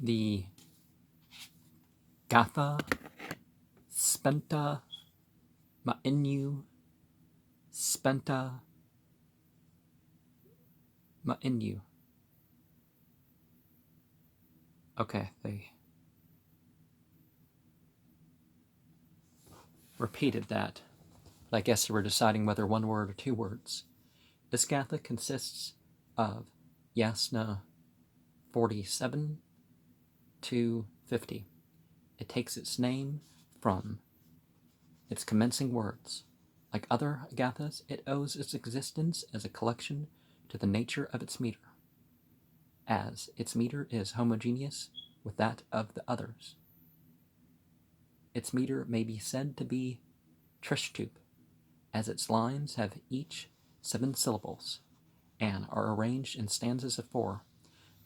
the Gatha Spenta Mainyu Spenta Mainyu. Okay, they repeated that. But I guess they were deciding whether one word or two words. This Gatha consists of Yasna 47 to 50. It takes its name from its commencing words. Like other Gathas, it owes its existence as a collection to the nature of its meter, as its meter is homogeneous with that of the others. Its meter may be said to be Trishtup, as its lines have each 7 syllables, and are arranged in stanzas of 4.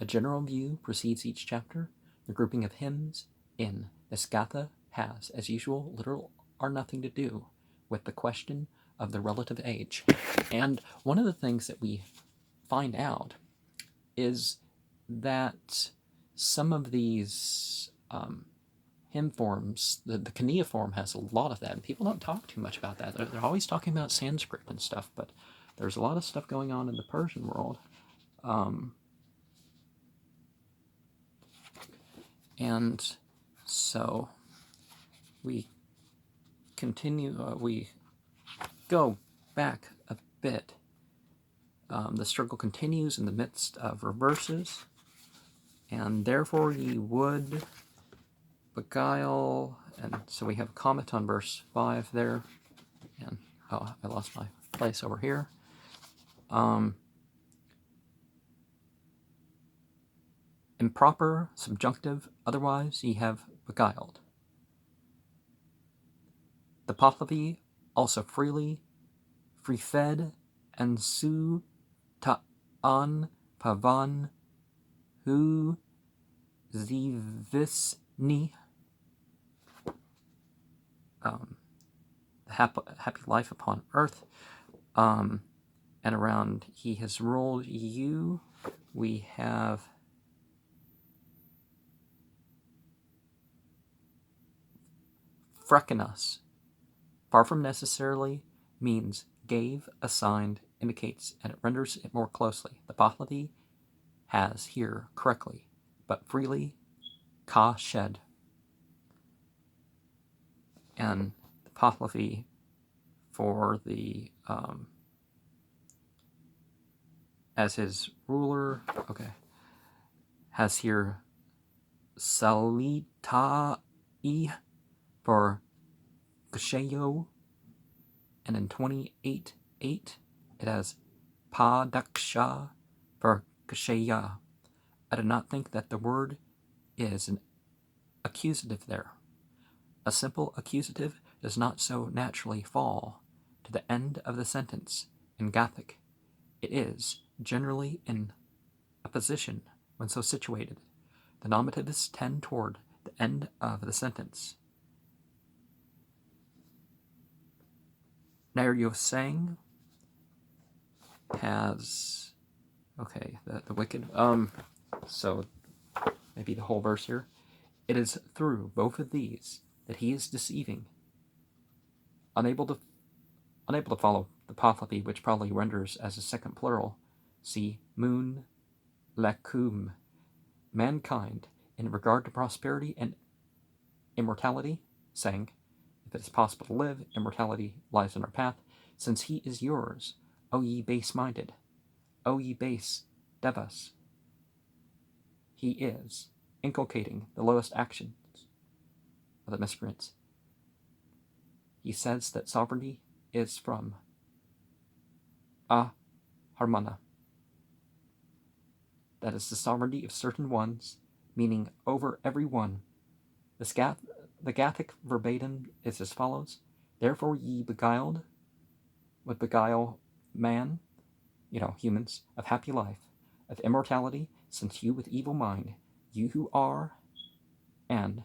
A general view precedes each chapter. The grouping of hymns in this Gatha has, as usual, little or nothing to do with the question of the relative age. And one of the things that we find out is that some of these hymn forms, the Kaniya form has a lot of that, and people don't talk too much about that. They're always talking about Sanskrit and stuff, but there's a lot of stuff going on in the Persian world. And so we continue, we go back a bit. The struggle continues in the midst of reverses, and therefore ye would beguile, and so we have a comment on verse 5 there, and oh, I lost my place over here. Improper, subjunctive, otherwise ye have beguiled. The Pahlavi also freely, free-fed, and su ta'an pavan hu zivisni, the happy life upon earth, and around he has ruled you, we have frekinas. Far from necessarily means gave, assigned, indicates, and it renders it more closely. The Pahlavi has here correctly, but freely, ka shed. And the Pahlavi for the, as his ruler, okay, has here salitai for Ksheyo, and in 28.8 it has Padaksha for Ksheya. I do not think that the word is an accusative there. A simple accusative does not so naturally fall to the end of the sentence in Gathic. It is generally in a position when so situated. The nominatives tend toward the end of the sentence. Naryosang has, okay, the wicked, so maybe the whole verse here. It is through both of these that he is deceiving, unable to follow the Pahlavi, which probably renders as a second plural. See moon lakum, mankind in regard to prosperity and immortality, saying, if it is possible to live, immortality lies in our path, since he is yours, O ye base-minded, O ye base devas. He is inculcating the lowest actions of the miscreants. He says that sovereignty is from Harmana. That is the sovereignty of certain ones, meaning over every one. The Gathic verbatim is as follows: therefore ye beguiled, would beguile man, humans, of happy life, of immortality, since you with evil mind, you who are, and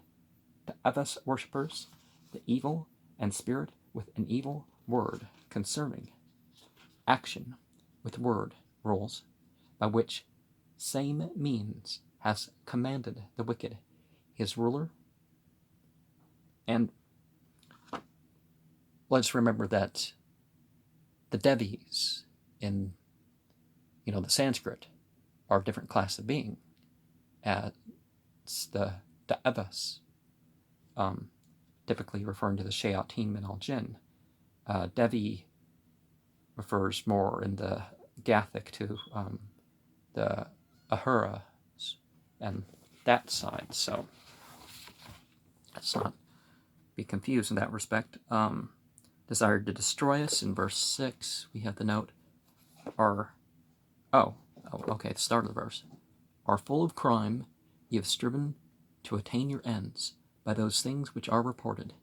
the Avesta worshippers, the evil and spirit with an evil word concerning action with word rules, by which same means has commanded the wicked, his ruler. And let's remember that the Devis in, the Sanskrit are a different class of being. It's the Devas, typically referring to the Shayateen min al-Jinn. Devi refers more in the Gathic to the Ahuras and that side, so let's not be confused in that respect. Desired to destroy us in verse 6, we have the note, the start of the verse. Are full of crime, ye have striven to attain your ends by those things which are reported.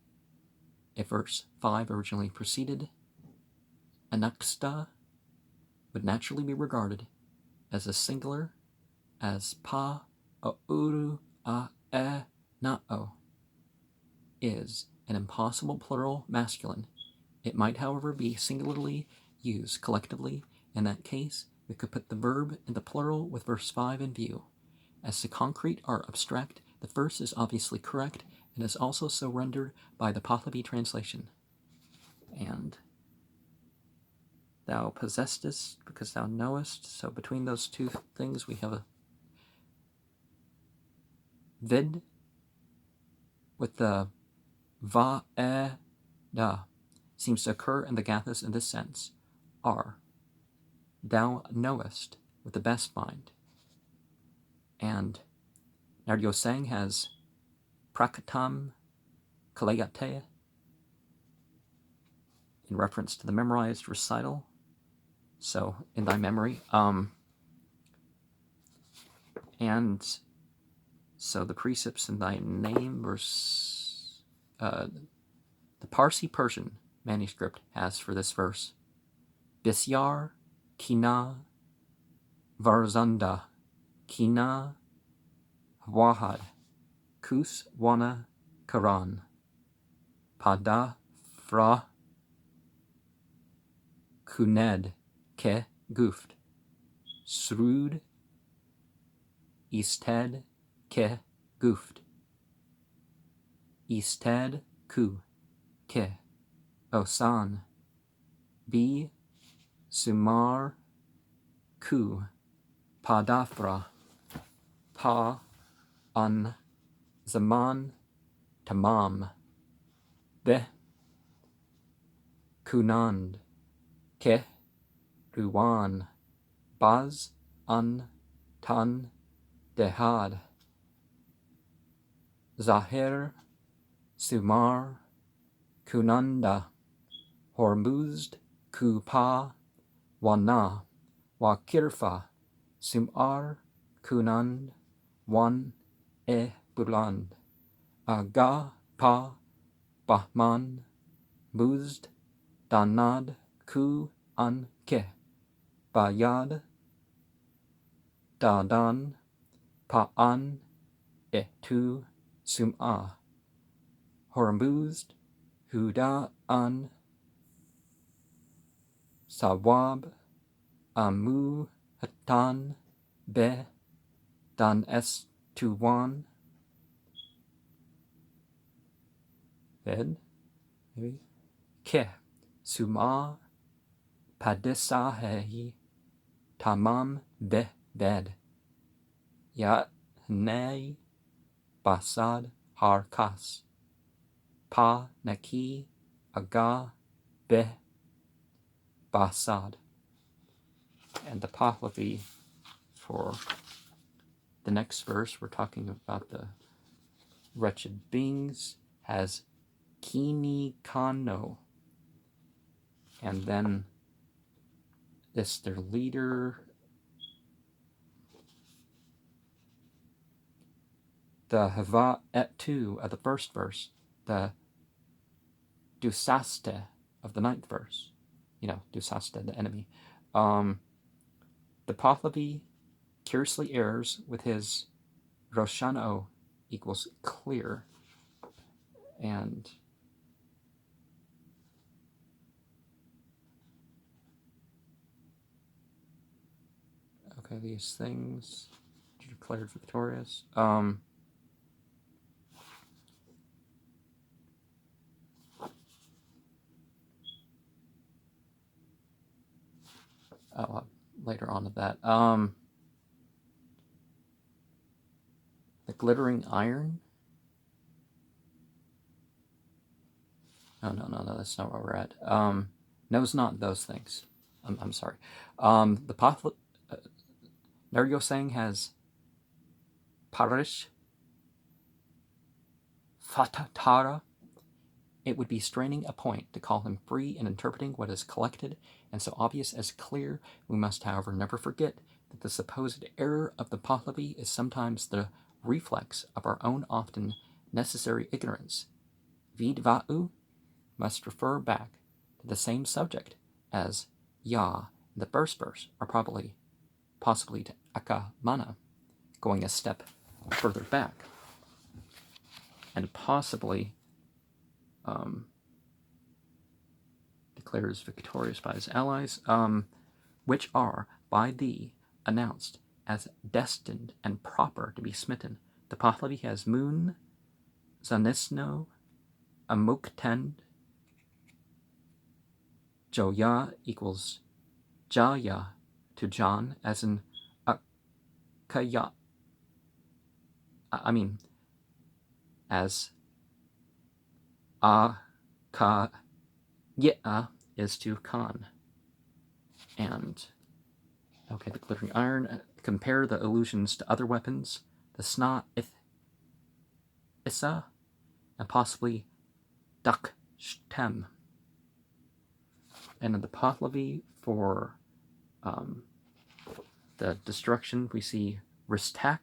If verse 5 originally preceded, anaksta would naturally be regarded as a singular, as pa a'uru a e na'o is an impossible plural masculine. It might, however, be singularly used collectively. In that case, we could put the verb in the plural with verse 5 in view. As the concrete are abstract, the first is obviously correct and is also so rendered by the Pahlavi translation. And thou possessedst because thou knowest. So between those two things we have a vid with the va e da seems to occur in the Gathas in this sense. Are thou knowest with the best mind. And Naryosang has prakatam kalayate in reference to the memorized recital. So in thy memory. And so the precepts in thy name, verse the Parsi Persian manuscript has for this verse Bisyar Kina Varzanda Kina Wahad Kus Wana Karan Pada Fra Kuned Ke Guft Srud Isted Ke Guft Isted Ku Ke Osan Bi Sumar Ku Padafra Pa An Zaman Tamam Be Kunand Ke Ruwan Baz An Tan Dehad Zahir Sumar Kunanda Hormuzd Kupa Wana Wakirfa Sumar Kunand Wan E Buland Aga Pa Bahman Muzd Danad Ku An Ke Bayad Dadan Pa'an Etu Sum'a Hormuzd Huda An Sawab Amu Hatan Be Dan Estuwan Ved maybe Ke Suma Padisahehi Tamam Be Ved Ya Nei Basad Harkas Pa Neki Aga Be Basad. And the Pahlavi for the next verse, we're talking about the wretched beings, has Kini Kano. And then this, their leader, the Hava Etu of the first verse, the Dusaste of the ninth verse. Dusaste, the enemy. The Pahlavi curiously errs with his Roshano equals clear. And okay, these things declared victorious. Later on to that. The glittering iron. No, that's not where we're at. No, it's not those things. I'm sorry. The Naryosang has Parish Fatatara. It would be straining a point to call him free in interpreting what is collected, and so obvious as clear. We must, however, never forget that the supposed error of the Pahlavi is sometimes the reflex of our own often necessary ignorance. Vidva'u must refer back to the same subject as Ya in the first verse, or possibly to Akamana, going a step further back, and possibly declares victorious by his allies, which are by thee announced as destined and proper to be smitten. The Pahlavi has moon, zanisno, amuktend, joya equals jaya to John, as in akaya. As ka yeah is to Khan. And okay, the glittering iron. Compare the allusions to other weapons, the sna issa, and possibly dak shtem. And in the Pahlavi for the destruction, we see ristak,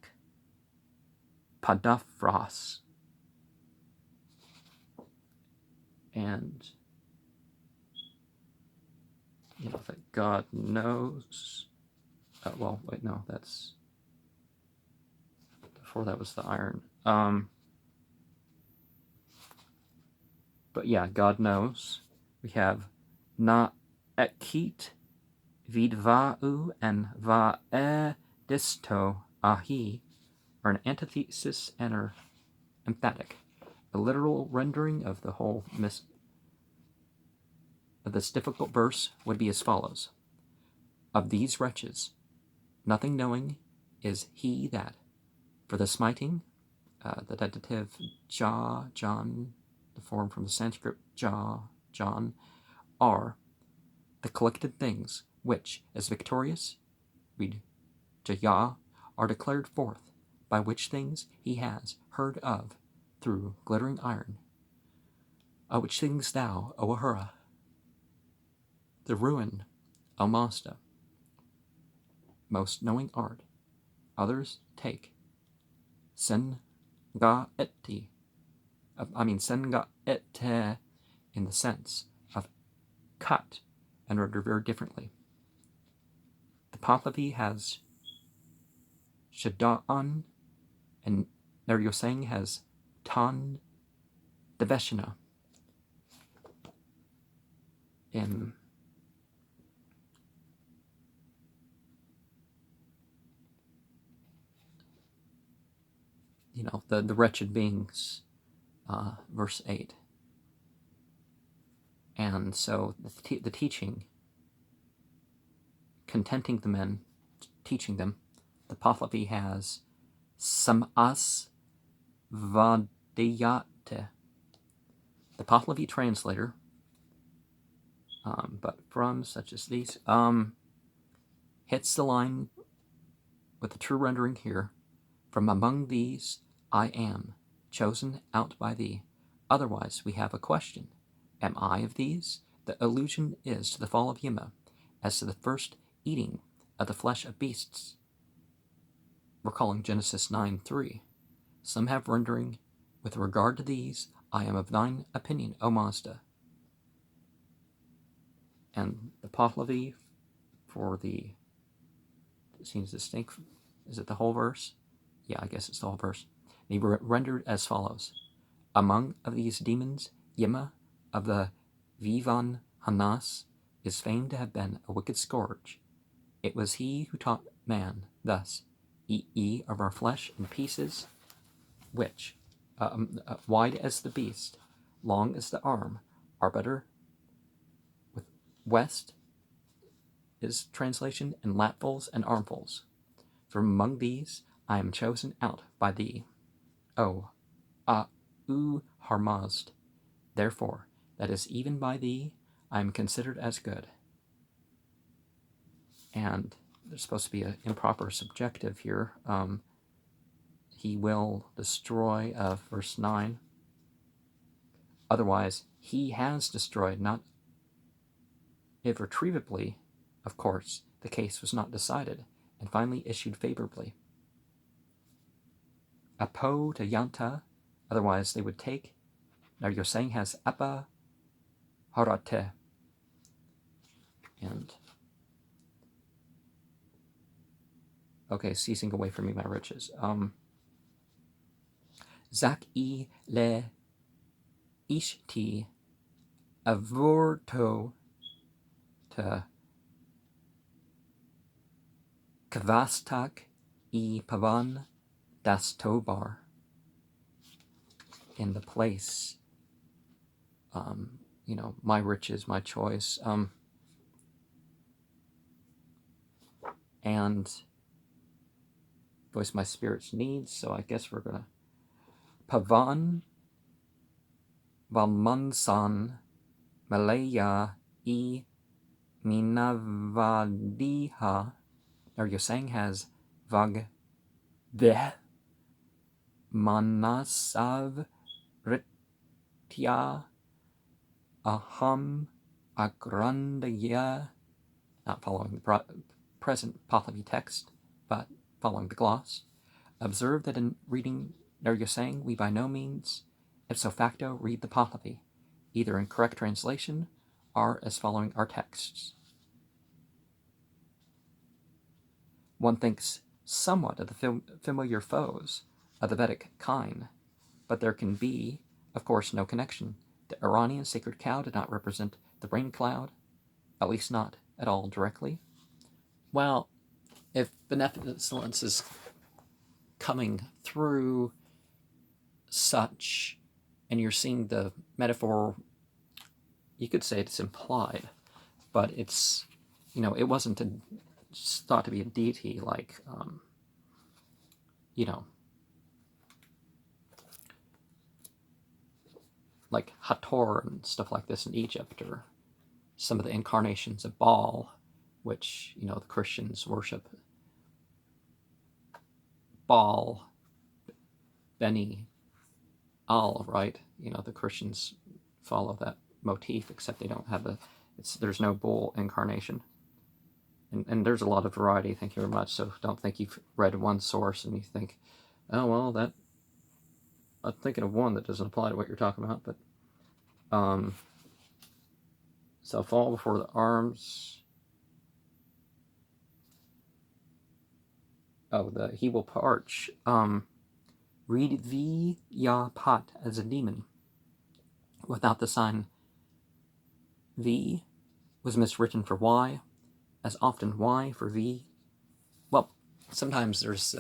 padafras, and that God knows. Well, wait, no, that's before that was the iron. But yeah, God knows. We have na ekit vidva'u and va'edisto ahi are an antithesis and are emphatic. A literal rendering of the whole of this difficult verse would be as follows. Of these wretches, nothing knowing is he that, for the smiting, the dative ja, John, the form from the Sanskrit ja, John, are the collected things which, as victorious, read jaya, are declared forth, by which things he has heard of through glittering iron. Which things thou, O Ahura, the ruin, O Mazda, most knowing art, others take senga ete in the sense of cut and are very differently. The Pahlavi has Shada'an, and Naryosang has Tan Deveshana. In the wretched beings, verse 8. And so the teaching, contenting the men, teaching them, the Pahlavi has Samas Vadiyate. The Pahlavi translator, but from such as these, hits the line with the true rendering here. From among these I am, chosen out by thee. Otherwise we have a question. Am I of these? The allusion is to the fall of Yima, as to the first eating of the flesh of beasts. We're calling Genesis 9:3. Some have rendering, with regard to these, I am of thine opinion, O Mazda. And the Pahlavi for the, it seems distinct, is it the whole verse? Yeah, I guess it's the whole verse. They were rendered as follows. Among of these demons, Yima of the Vivan Hanas is famed to have been a wicked scourge. It was he who taught man thus, e of our flesh in pieces, which, wide as the beast, long as the arm, are better with west is translation, and lapfuls and armfuls. From among these I am chosen out by thee. O, Harmazd, therefore, that is even by thee I am considered as good. And there's supposed to be an improper subjective here. He will destroy, verse 9. Otherwise, he has destroyed, not irretrievably, of course, the case was not decided, and finally issued favorably. Apo to yanta, otherwise they would take. Now you're saying has apa harate. And okay, ceasing away from me my riches. Zak-i le ishti avorto to kvastak I pavan das tobar, in the place, my riches, my choice, and voice my spirit's needs. So I guess we're gonna pavan valmansan malaya I minavadiha. Now you're saying has vag the manasav ritya aham agrandaya, not following the present Pahlavi text, but following the gloss. Observe that in reading Naryasang, we by no means, ipso facto, read the Pahlavi, either in correct translation or as following our texts. One thinks somewhat of the familiar foes of the Vedic kind, but there can be, of course, no connection. The Iranian sacred cow did not represent the rain cloud, at least not at all directly. Well, if beneficence is coming through such, and you're seeing the metaphor, you could say it's implied, but it's, it wasn't thought to be a deity like, like Hathor and stuff like this in Egypt, or some of the incarnations of Baal, which, the Christians worship. Baal, Beni, Al, right? The Christians follow that motif, except they don't have there's no bull incarnation. And there's a lot of variety, thank you very much, so don't think you've read one source and you think, oh, well, I'm thinking of one that doesn't apply to what you're talking about, but, so fall before the arms, he will parch, read V ya pat as a demon, without the sign V was miswritten for Y, as often Y for V. Well, sometimes there's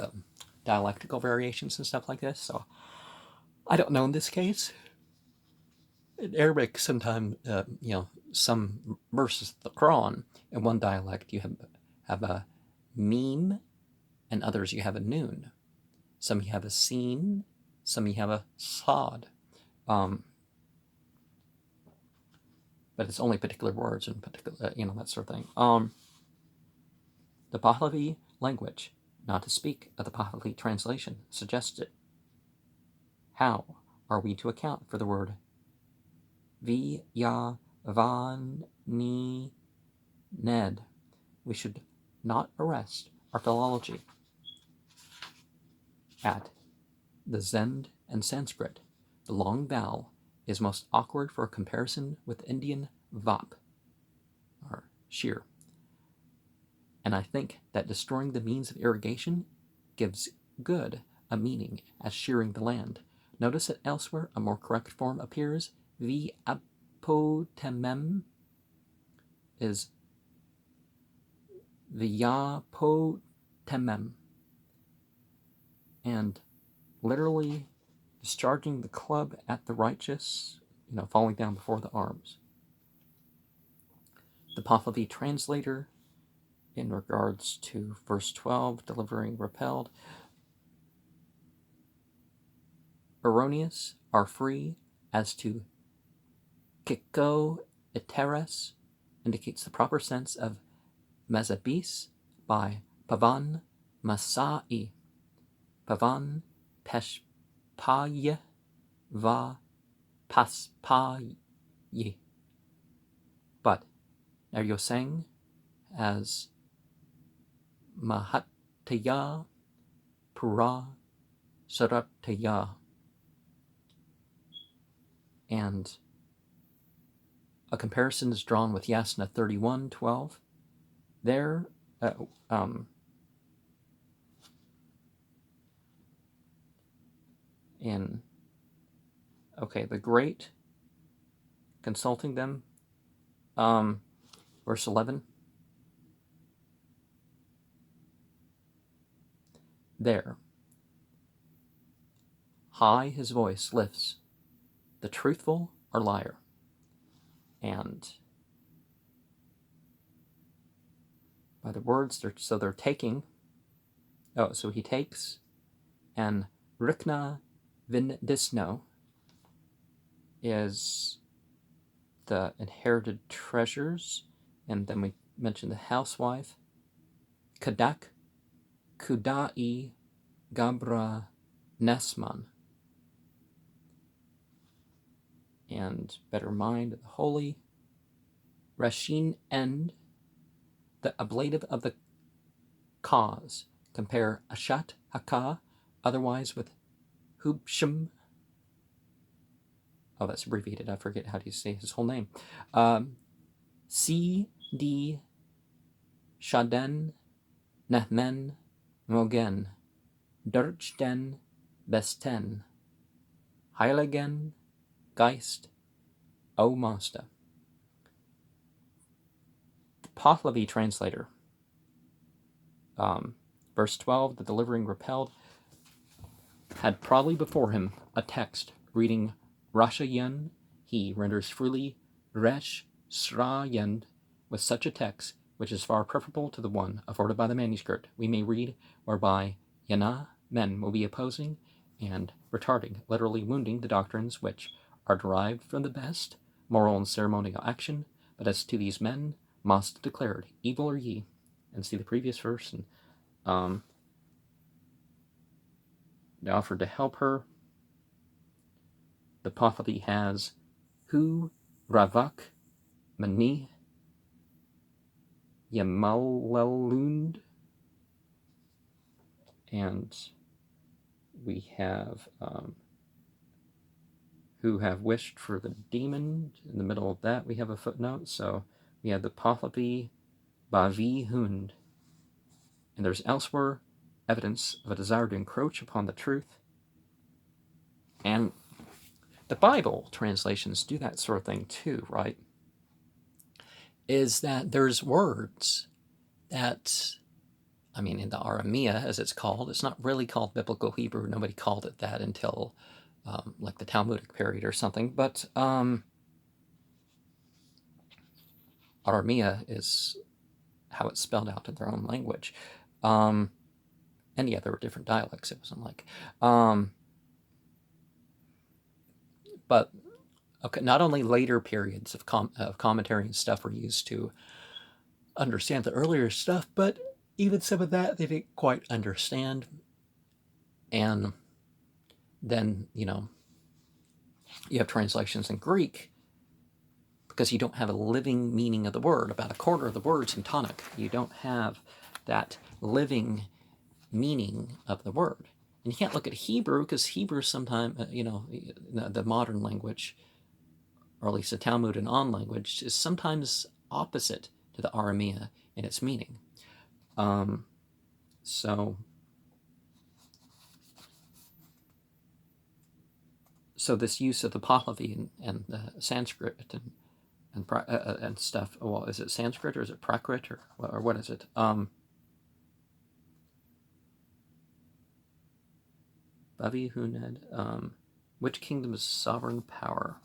dialectical variations and stuff like this, so I don't know in this case. In Arabic, sometimes, some verses of the Quran, in one dialect you have a meme, and others you have a noon. Some you have a sin, some you have a sad. But it's only particular words and particular, that sort of thing. The Pahlavi language, not to speak of the Pahlavi translation, suggests it. How are we to account for the word Vi ya van ni ned? We should not arrest our philology at the Zend and Sanskrit. The long vowel is most awkward for a comparison with Indian vap, or shear. And I think that destroying the means of irrigation gives good a meaning as shearing the land. Notice that elsewhere a more correct form appears. Vi apotemem is viapotemem. and literally discharging the club at the righteous, falling down before the arms. The Pahlavi translator, in regards to verse 12, delivering repelled, erroneous are free as to kiko iteres, indicates the proper sense of mezabis by pavan masai, pavan peshpaye va paspaye. But Eryoseng as mahataya pura sarataya. And a comparison is drawn with Yasna 31:12. There, the great consulting them, verse 11. There, high his voice lifts, the truthful are liar. And by the words, they're taking, so he takes, and Rikna Vindisno is the inherited treasures, and then we mentioned the housewife, Kadak Kudai Gabra Nesman, and better mind the holy, Rashin End, the ablative of the cause. Compare Ashat Haka, otherwise with Hubsham. Oh, that's abbreviated. I forget how do you say his whole name. C.D. Shaden Nahmen Mogen Durchten Besten Heiligen Geist O Master. The Pahlavi translator, verse 12, the delivering repelled, had probably before him a text reading Rashayan. He renders freely Resh Srayan with such a text, which is far preferable to the one afforded by the manuscript. We may read, whereby Yana men will be opposing and retarding, literally wounding the doctrines which are derived from the best moral and ceremonial action. But as to these men, Mast declared, evil are ye. And see the previous verse, and they offered to help her. The Pahlavi has Hu Ravak Mani Yamalelund, and we have who have wished for the demon. In the middle of that, we have a footnote. So we have the Pahlavi Bavi Hund, and there's elsewhere evidence of a desire to encroach upon the truth. And the Bible translations do that sort of thing too, right? Is that there's words that, in the Aramea, as it's called, it's not really called Biblical Hebrew. Nobody called it that until like the Talmudic period or something. But Aramea is how it's spelled out in their own language. And yeah, there were different dialects. It wasn't like... but okay, not only later periods of commentary and stuff were used to understand the earlier stuff, but even some of that they didn't quite understand. And then, you have translations in Greek because you don't have a living meaning of the word. About a quarter of the words in Tanakh, you don't have that living meaning of the word. And you can't look at Hebrew because Hebrew sometimes, the modern language, or at least the Talmud and on language, is sometimes opposite to the Aramea in its meaning. So this use of the Pahlavi and the Sanskrit and stuff. Well, is it Sanskrit or is it Prakrit or what is it? Levi Huned. Which kingdom is sovereign power?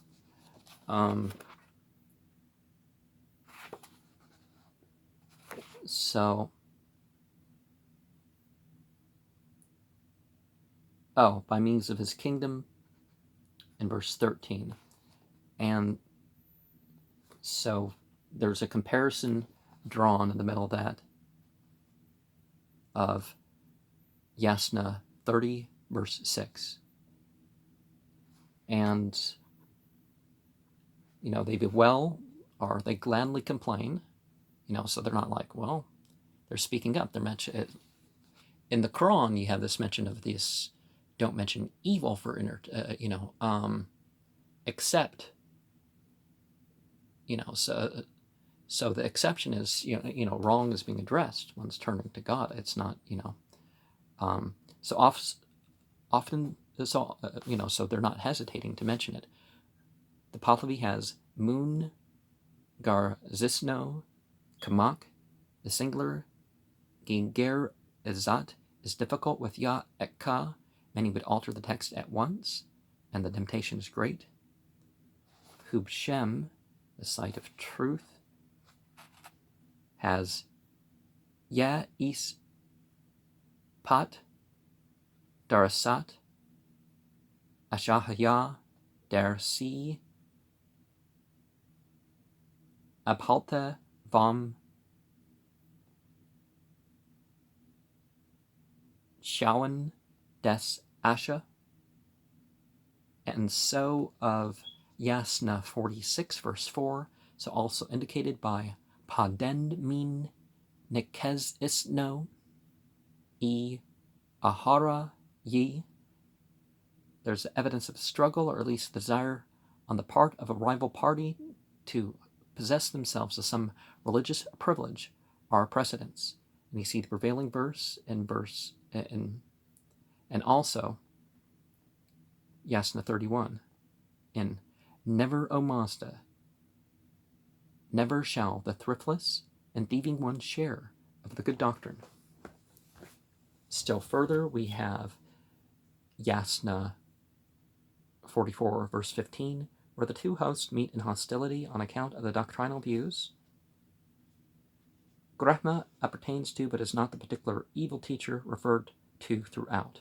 So, by means of his kingdom in verse 13. And so there's a comparison drawn in the middle of that of Yasna 30, verse 6. And, they bewail, or they gladly complain, so they're not like, well, they're speaking up. They're mentioned in the Quran. You have this mention of this: don't mention evil for except, so the exception is, wrong is being addressed. One's turning to God. It's not, so often, so they're not hesitating to mention it. The Pahlavi has Moon, Gar Zisno, Kamak, the singular, Ginger Izat is difficult with Ya et Ka. Many would alter the text at once, and the temptation is great. Hub Shem, the sight of truth, has Ya Is Pat, Darasat, Ashahaya, Darsi, Abhalte vom Schauen des Asha, and so of Yasna 46, verse 4, so also indicated by Padend min Nikez Isno, E Ahara Yi. There's evidence of struggle, or at least desire on the part of a rival party to possess themselves of some religious privilege or precedence. And you see the prevailing verse and also Yasna 31 in Never, O Mazda, never shall the thriftless and thieving one share of the good doctrine. Still further, we have Yasna 44, verse 15, where the two hosts meet in hostility on account of the doctrinal views. Grahma appertains to, but is not the particular evil teacher referred to throughout.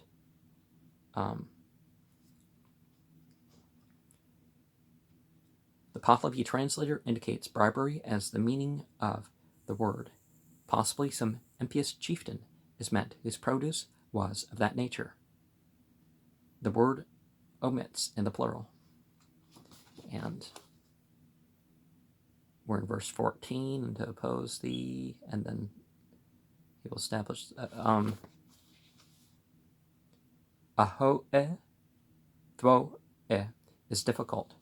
The Pahlavi translator indicates bribery as the meaning of the word. Possibly some impious chieftain is meant whose produce was of that nature. The word omits in the plural. And we're in verse 14, and to oppose the, and then he will establish ahoe, thwo is difficult,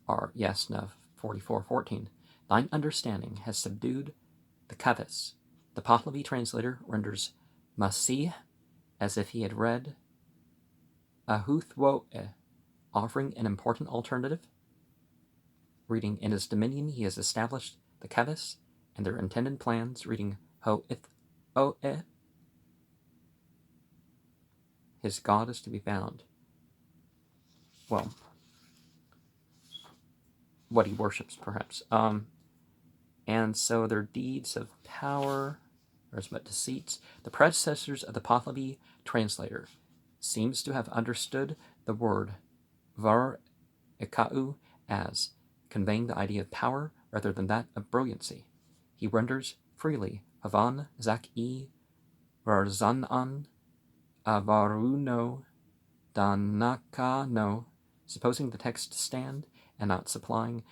or Yasna 44:14. Thine understanding has subdued the kavis. The Pahlavi translator renders Masih as if he had read Ahuthwo, offering an important alternative. Reading in his dominion he has established the kavis and their intended plans. Reading Ho-ith-o-e, his God is to be found. Well, what he worships, perhaps. And so their deeds of power, there's but deceits. The predecessors of the Pahlavi translator seems to have understood the word var ikau as conveying the idea of power rather than that of brilliancy. He renders freely Havan Zak-i Varzanan Avaruno Danakano, supposing the text to stand and not supplying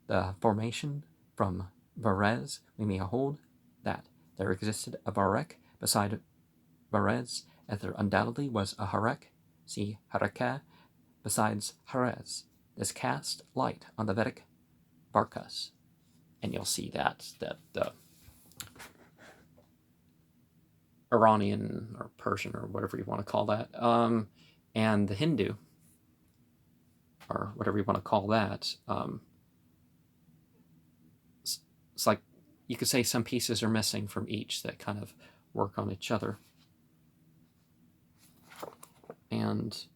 the formation from Varez. We may hold that there existed a Varek beside Varez, as there undoubtedly was a Harek, see Hareka, besides Harez. This cast light on the Vedic Varkas, and you'll see that the Iranian or Persian or whatever you want to call that, and the Hindu, or whatever you want to call that, it's like you could say some pieces are missing from each that kind of work on each other. And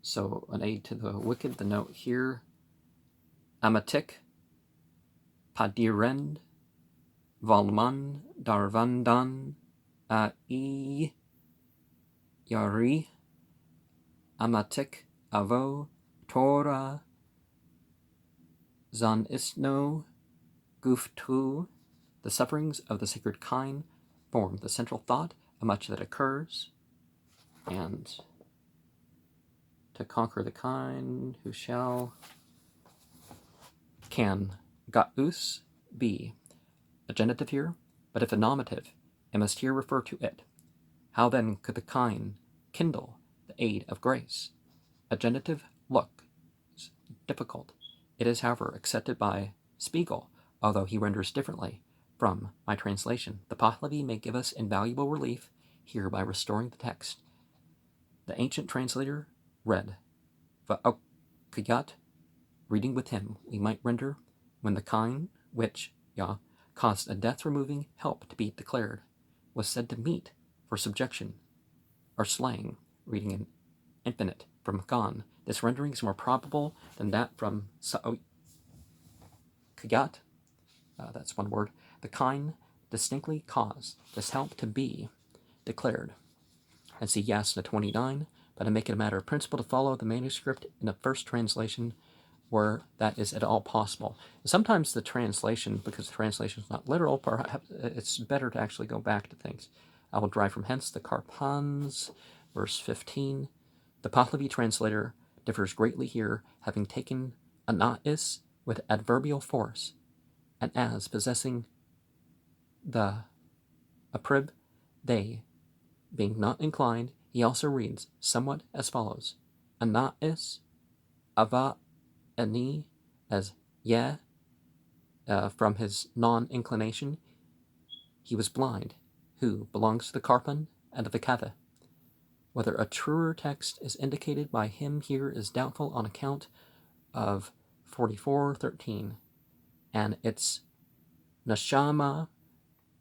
So an aid to the wicked, the note here, Amatik, Padirend, Valman, Darvandan, Ai, Yari, Amatik, Avo, Torah, Zan Isno, Guftu. The sufferings of the sacred kine form the central thought of much that occurs, and to conquer the kine, who shall, can gaus be a genitive here, but if a nominative, it must here refer to it. How then could the kine kindle the aid of grace? A genitive look is difficult. It is, however, accepted by Spiegel, although he renders differently from my translation. The Pahlavi may give us invaluable relief here by restoring the text. The ancient translator read Va'okayat, reading with him, we might render, when the kine, which, caused a death-removing help to be declared, was said to meet for subjection, or slaying, reading an infinite from Gan. This rendering is more probable than that from Sa'okayat, that's one word. The kine distinctly caused this help to be declared. And see Yasna 29, but I make it a matter of principle to follow the manuscript in the first translation where that is at all possible. Sometimes the translation, because the translation is not literal, perhaps it's better to actually go back to things. I will drive from hence the Karpans, verse 15. The Pahlavi translator differs greatly here, having taken anais with adverbial force, and as possessing the aprib, they, being not inclined, he also reads somewhat as follows: anais, ava, ani, as yeah, from his non-inclination, he was blind, who belongs to the Karpan and of the Kava. Whether a truer text is indicated by him here is doubtful on account of 44:13 and its nashama,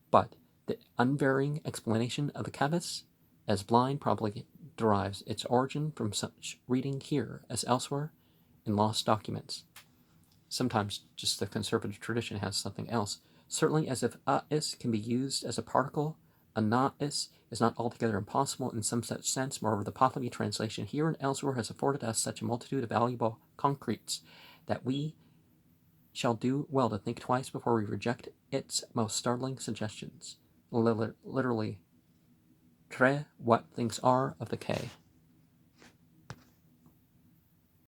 but the unvarying explanation of the Kavas as blind probably derives its origin from such reading here as elsewhere in lost documents. Sometimes just the conservative tradition has something else. Certainly, as if is can be used as a particle, anais is not altogether impossible in some such sense. Moreover, the Pahlavi translation here and elsewhere has afforded us such a multitude of valuable concretes that we shall do well to think twice before we reject its most startling suggestions. Literally, tre, what things are of the K.